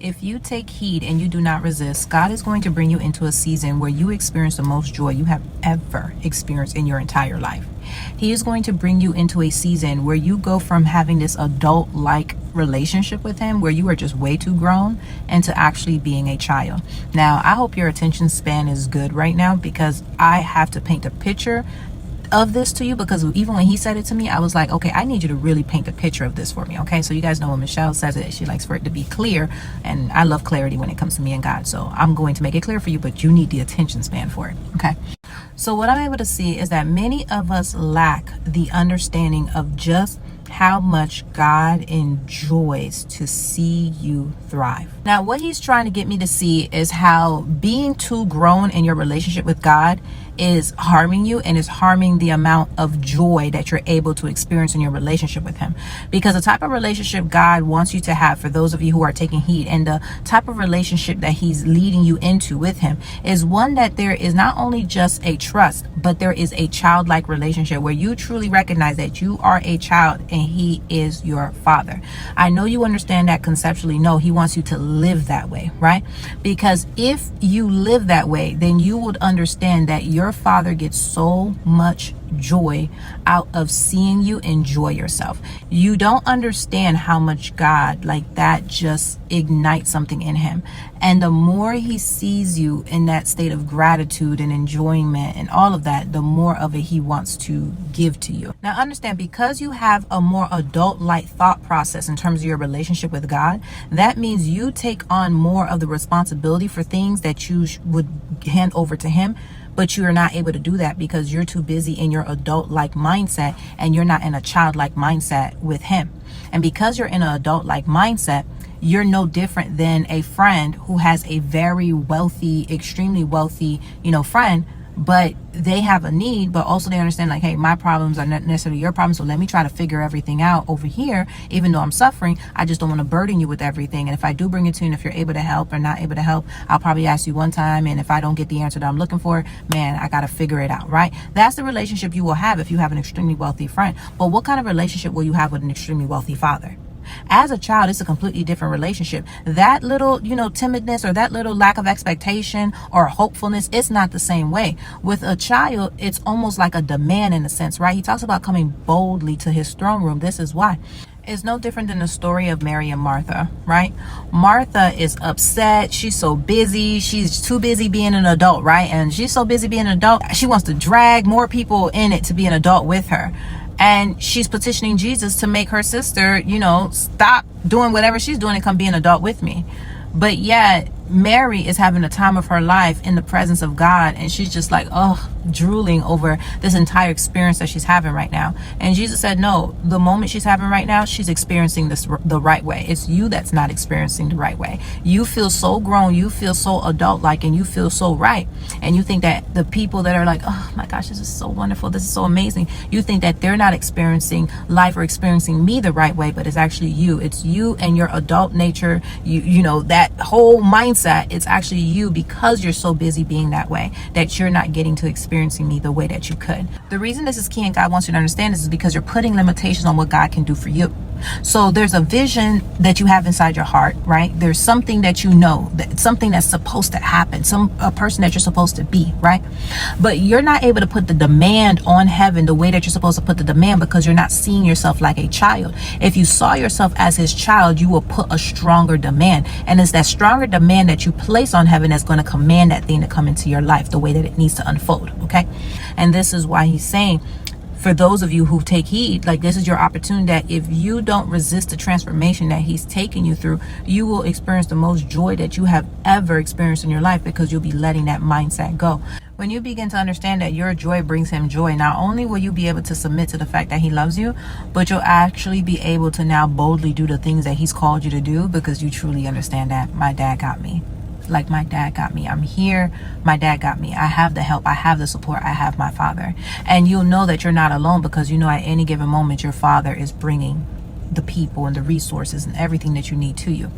If you take heed and you do not resist, God is going to bring you into a season where you experience the most joy you have ever experienced in your entire life. He is going to bring you into a season where you go from having this adult-like relationship with him, where you are just way too grown, and to actually being a child. Now, I hope your attention span is good right now, because I have to paint a picture of this to you, because even when he said it to me, I was like, okay, I need you to really paint a picture of this for me. Okay, so you guys know when Michelle says it, she likes for it to be clear, and I love clarity when it comes to me and God, so I'm going to make it clear for you, but you need the attention span for it. Okay, so what I'm able to see is that many of us lack the understanding of just how much God enjoys to see you thrive. Now, what he's trying to get me to see is how being too grown in your relationship with God is harming you, and is harming the amount of joy that you're able to experience in your relationship with him. Because the type of relationship God wants you to have, for those of you who are taking heed, and the type of relationship that he's leading you into with him, is one that there is not only just a trust, but there is a childlike relationship where you truly recognize that you are a child and he is your father. I know you understand that conceptually. No, he wants you to live that way, right? Because if you live that way, then you would understand that your father gets so much joy out of seeing you enjoy yourself. You don't understand how much God, like that, just ignites something in him. And the more he sees you in that state of gratitude and enjoyment and all of that, the more of it he wants to give to you. Now understand, because you have a more adult-like thought process in terms of your relationship with God, that means you take on more of the responsibility for things that you would hand over to him. But you are not able to do that because you're too busy in your adult-like mindset, and you're not in a childlike mindset with him. And because you're in an adult-like mindset, you're no different than a friend who has a very wealthy, extremely wealthy, friend, but they have a need, but also they understand, like, hey, my problems are not necessarily your problems, so let me try to figure everything out over here. Even though I'm suffering, I just don't want to burden you with everything. And if I do bring it to you, and if you're able to help or not able to help, I'll probably ask you one time, and if I don't get the answer that I'm looking for, man, I got to figure it out, right? That's the relationship you will have if you have an extremely wealthy friend. But what kind of relationship will you have with an extremely wealthy father? As a child, it's a completely different relationship. That little, timidness, or that little lack of expectation or hopefulness, it's not the same way. With a child, it's almost like a demand in a sense, right? He talks about coming boldly to his throne room. This is why. It's no different than the story of Mary and Martha, right? Martha is upset. She's so busy. She's too busy being an adult, right? And she's so busy being an adult, she wants to drag more people in it to be an adult with her. And she's petitioning Jesus to make her sister, stop doing whatever she's doing and come be an adult with me. But yet Mary is having the time of her life in the presence of God, and she's just like, drooling over this entire experience that she's having right now. And Jesus said, no, the moment she's having right now, she's experiencing this the right way. It's you that's not experiencing the right way. You feel so grown, you feel so adult-like, and you feel so right. And you think that the people that are like, oh my gosh, this is so wonderful, this is so amazing, you think that they're not experiencing life or experiencing me the right way, but it's actually you. It's you and your adult nature, that whole mindset. It's actually you, because you're so busy being that way, that you're not getting to experiencing me the way that you could. The reason this is key and God wants you to understand this is because you're putting limitations on what God can do for you. So there's a vision that you have inside your heart, right? There's something that that something that's supposed to happen, a person that you're supposed to be, right? But you're not able to put the demand on heaven the way that you're supposed to put the demand, because you're not seeing yourself like a child. If you saw yourself as his child, you will put a stronger demand, and it's that stronger demand that you place on heaven that's going to command that thing to come into your life the way that it needs to unfold. Okay, and this is why he's saying, for those of you who take heed, like, this is your opportunity, that if you don't resist the transformation that he's taking you through, you will experience the most joy that you have ever experienced in your life, because you'll be letting that mindset go. When you begin to understand that your joy brings him joy, not only will you be able to submit to the fact that he loves you, but you'll actually be able to now boldly do the things that he's called you to do, because you truly understand that my dad got me. Like, my dad got me. I'm here. My dad got me. I have the help. I have the support. I have my father. And you'll know that you're not alone, because at any given moment your father is bringing the people and the resources and everything that you need to you.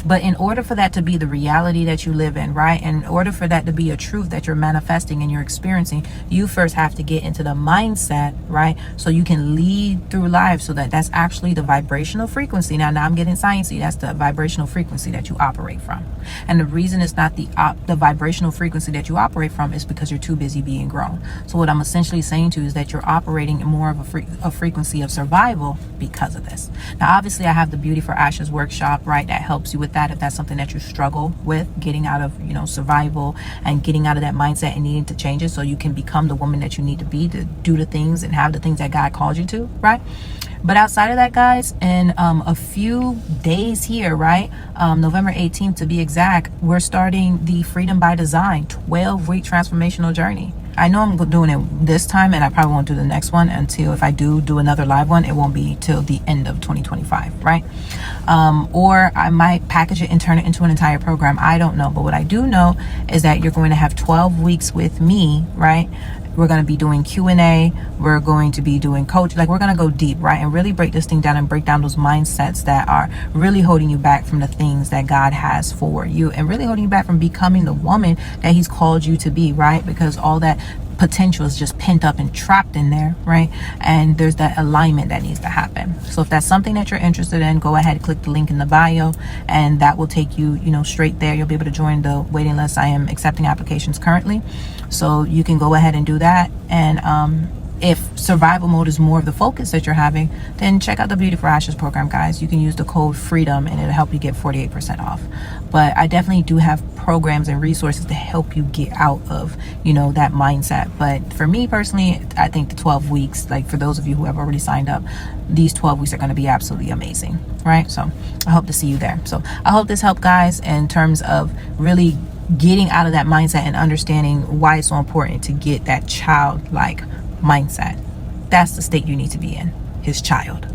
But in order for that to be the reality that you live in, right, and in order for that to be a truth that you're manifesting and you're experiencing, you first have to get into the mindset, right, so you can lead through life, so that's actually the vibrational frequency. Now I'm getting sciencey. That's the vibrational frequency that you operate from. And the reason it's not the vibrational frequency that you operate from is because you're too busy being grown. So what I'm essentially saying to you is that you're operating in more of a frequency of survival because of this. Now obviously I have the Beauty for Ashes workshop, right, that helps you with that if that's something that you struggle with, getting out of, survival and getting out of that mindset and needing to change it so you can become the woman that you need to be, to do the things and have the things that God called you to, right? But outside of that, guys, in a few days here, right, November 18th to be exact, we're starting the Freedom by Design 12-week transformational journey. I know I'm doing it this time, and I probably won't do the next one until, if I do another live one, it won't be till the end of 2025, right? Or I might package it and turn it into an entire program. I don't know. But what I do know is that you're going to have 12 weeks with me, right? We're going to be doing Q&A. We're going to be doing coach. Like, we're going to go deep, right? And really break this thing down and break down those mindsets that are really holding you back from the things that God has for you, and really holding you back from becoming the woman that he's called you to be, right? Because all that potential is just pent up and trapped in there, right? And there's that alignment that needs to happen. So if that's something that you're interested in, go ahead, click the link in the bio, and that will take you, straight there. You'll be able to join the waiting list. I am accepting applications currently, so you can go ahead and do that. And if survival mode is more of the focus that you're having, then check out the Beauty for Ashes program, guys. You can use the code FREEDOM and it'll help you get 48% off. But I definitely do have programs and resources to help you get out of, that mindset. But for me personally, I think the 12 weeks, like for those of you who have already signed up, these 12 weeks are going to be absolutely amazing, right? So I hope to see you there. So I hope this helped, guys, in terms of really getting out of that mindset and understanding why it's so important to get that childlike mindset. That's the state you need to be in, his child.